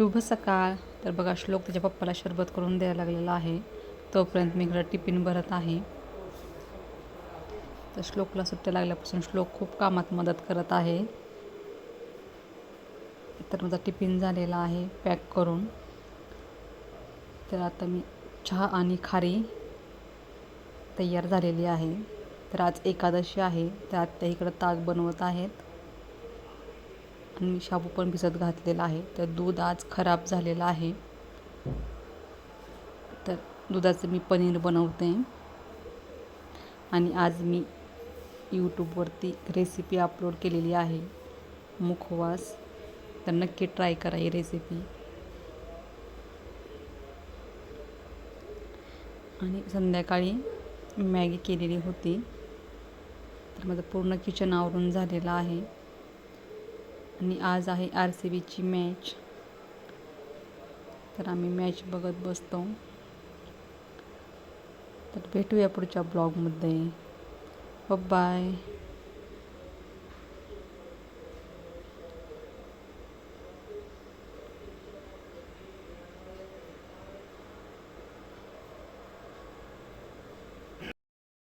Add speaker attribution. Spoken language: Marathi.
Speaker 1: शुभ सकाळ. तर बघा श्लोक त्याच्या पप्पाला शरबत करून द्यायला लागलेला आहे. तोपर्यंत मी इकडं टिफिन भरत आहे. तर श्लोकला सुट्ट्या लागल्यापासून श्लोक खूप कामात मदत करत आहे. तर माझा टिफिन झालेला आहे पॅक करून. तर आता मी चहा आणि खारी तयार झालेली आहे. तर आज एकादशी आहे. तर आत्या इकडं ताक बनवत आहेत आणि शाबू पण भिजत घातलेला आहे. तर दूध आज खराब झालेलं आहे. तर दुधाचं मी पनीर बनवते आणि आज मी यूट्यूबवरती रेसिपी अपलोड केलेली आहे मुखवास. तर नक्की ट्राय करा ही रेसिपी. आणि संध्याकाळी मॅगी केलेली होती. तर माझं पूर्ण किचन आवरून झालेलं आहे आणि आज आहे RCBची मॅच. तर आम्ही मॅच बघत बसतो. तर भेटूया पुढच्या ब्लॉगमध्ये. बाय.